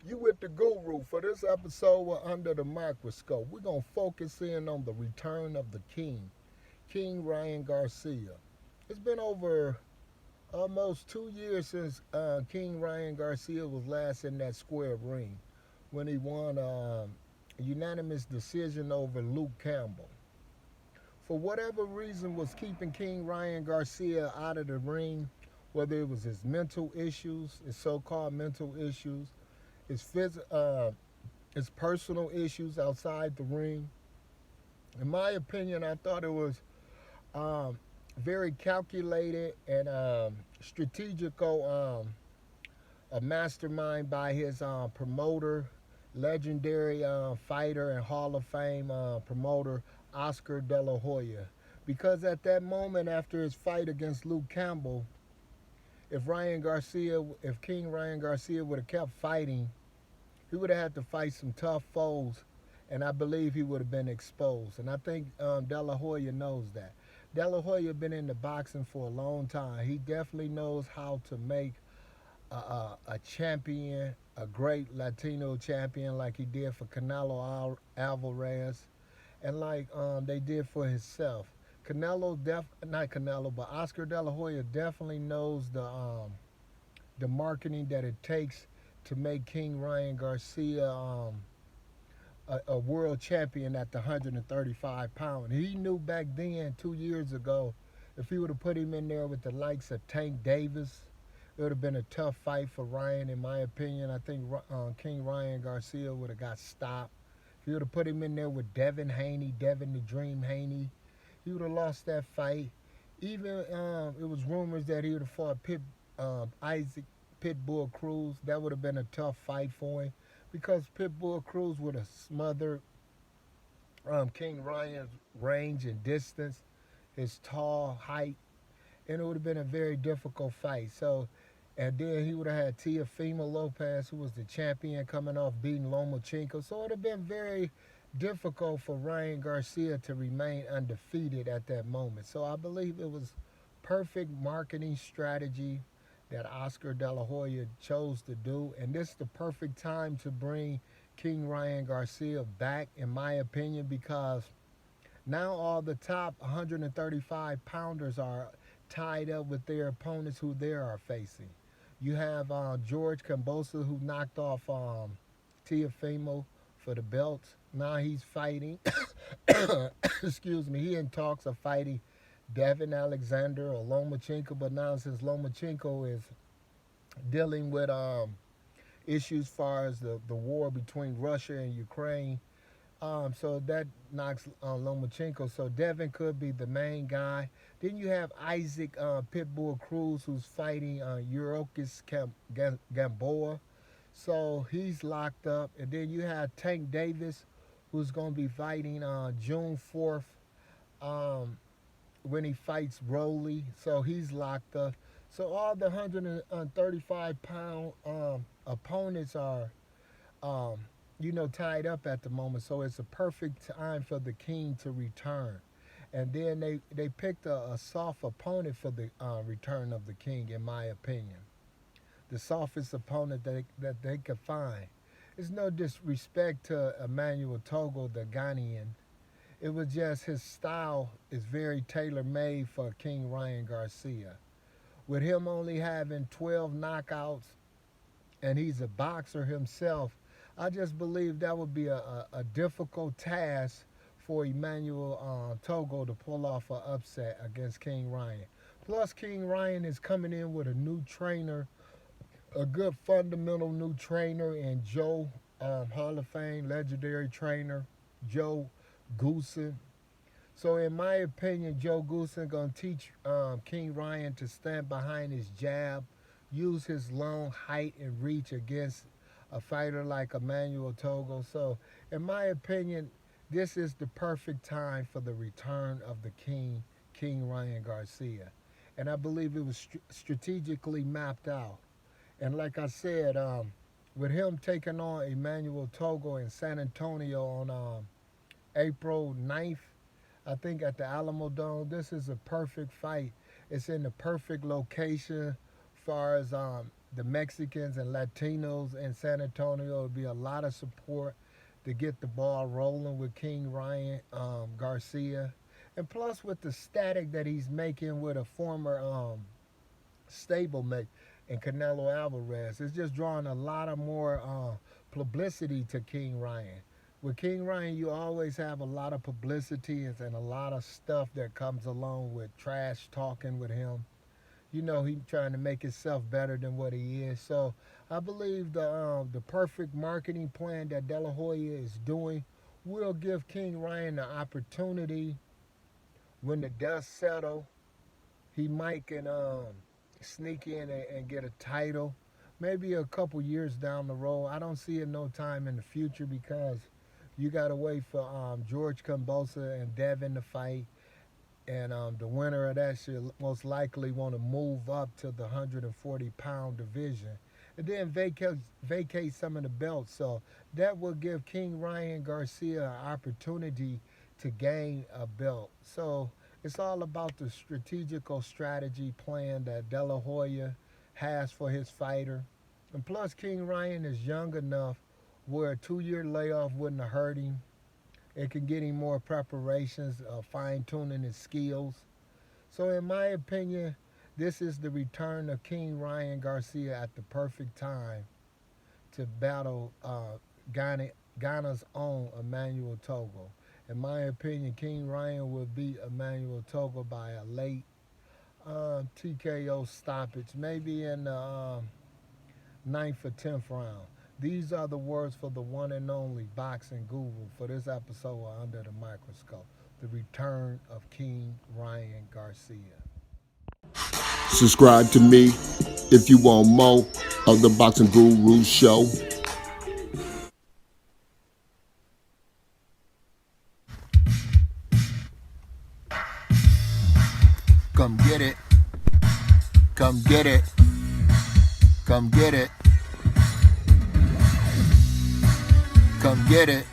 You with the guru for this episode of Under the Microscope. We're going to focus in on the return of the king, King Ryan Garcia. It's been over almost 2 years since King Ryan Garcia was last in that square ring when he won a unanimous decision over Luke Campbell. For whatever reason was keeping King Ryan Garcia out of the ring, whether it was his mental issues, his so-called mental issues, his his personal issues outside the ring. In my opinion, I thought it was um, very calculated and strategical, a mastermind by his promoter, legendary fighter and Hall of Fame promoter Oscar De La Hoya. Because at that moment, after his fight against Luke Campbell, if King Ryan Garcia would have kept fighting, he would have had to fight some tough foes, and I believe he would have been exposed. And I think De La Hoya knows that. De La Hoya been in the boxing for a long time. He definitely knows how to make a champion, a great Latino champion, like he did for Canelo Alvarez, and like they did for himself. Not Canelo, but Oscar De La Hoya definitely knows the marketing that it takes to make King Ryan Garcia a world champion at the 135 pound. He knew back then, 2 years ago, if he would have put him in there with the likes of Tank Davis, it would have been a tough fight for Ryan, in my opinion. I think King Ryan Garcia would have got stopped. If he would have put him in there with Devin Haney, Devin the Dream Haney, he would have lost that fight. Even it was rumors that he would have fought Isaac Pitbull Cruz. That would have been a tough fight for him because Pitbull Cruz would have smothered King Ryan's range and distance, his tall height, and it would have been a very difficult fight. So, and then he would have had Teofimo Lopez, who was the champion, coming off beating Lomachenko. So it would have been very difficult for Ryan Garcia to remain undefeated at that moment. So I believe it was perfect marketing strategy that Oscar De La Hoya chose to do, and this is the perfect time to bring King Ryan Garcia back, in my opinion, because now all the top 135 pounders are tied up with their opponents who they are facing. You have George Kambosos, who knocked off Teofimo for the belt. Now he's fighting. Excuse me. He in talks of fighting Devin Alexander or Lomachenko, but now since Lomachenko is dealing with issues as far as the war between Russia and Ukraine, so that knocks Lomachenko. So Devin could be the main guy. Then you have Isaac Pitbull Cruz, who's fighting Yurokis Gamboa. So he's locked up. And then you have Tank Davis, who's going to be fighting June 4th um, when he fights Rolly. So he's locked up. So all the 135-pound opponents are um, tied up at the moment. So it's a perfect time for the king to return. And then they picked a soft opponent for the return of the king, in my opinion. The softest opponent that they could find. It's no disrespect to Emmanuel Togo, the Ghanaian. It was just his style is very tailor made for King Ryan Garcia. With him only having 12 knockouts and he's a boxer himself, I just believe that would be a difficult task for Emmanuel Togo to pull off an upset against King Ryan. Plus, King Ryan is coming in with a new trainer, a good fundamental new trainer, and Joe, Hall of Fame legendary trainer, Joe Goosen. So, in my opinion, Joe Goosen gonna teach King Ryan to stand behind his jab, use his long height and reach against a fighter like Emmanuel Togo. So, in my opinion, this is the perfect time for the return of the king, King Ryan Garcia. And I believe it was strategically mapped out. And like I said, with him taking on Emmanuel Togo in San Antonio on April 9th, I think at the Alamo Dome, this is a perfect fight. It's in the perfect location as far as the Mexicans and Latinos in San Antonio. It'll be a lot of support to get the ball rolling with King Ryan Garcia. And plus with the static that he's making with a former stablemate in Canelo Alvarez, it's just drawing a lot of more publicity to King Ryan. With King Ryan, you always have a lot of publicity and a lot of stuff that comes along with trash talking with him. You know, he trying to make himself better than what he is. So I believe the perfect marketing plan that De La Hoya is doing will give King Ryan the opportunity when the dust settle. He might can sneak in and get a title, maybe a couple years down the road. I don't see it no time in the future because you got to wait for George Kambosa and Devin to fight. And the winner of that should most likely want to move up to the 140-pound division. And then vacate some of the belts. So that will give King Ryan Garcia an opportunity to gain a belt. So it's all about the strategical strategy plan that De La Hoya has for his fighter. And plus, King Ryan is young enough where a 2-year layoff wouldn't have hurt him. It can get him more preparations, fine-tuning his skills. So in my opinion, this is the return of King Ryan Garcia at the perfect time to battle Ghana's own Emmanuel Tagoe. In my opinion, King Ryan will beat Emmanuel Tagoe by a late TKO stoppage, maybe in the 9th or 10th round. These are the words for the one and only boxing guru for this episode of Under the Microscope, the return of King Ryan Garcia. Subscribe to me if you want more of the Boxing Guru Show. Come get it. Come get it. Come get it. Come get it.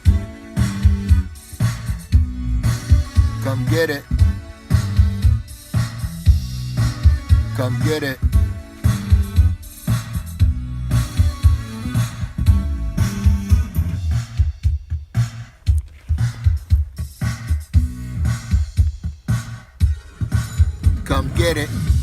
Come get it. Come get it. Come get it.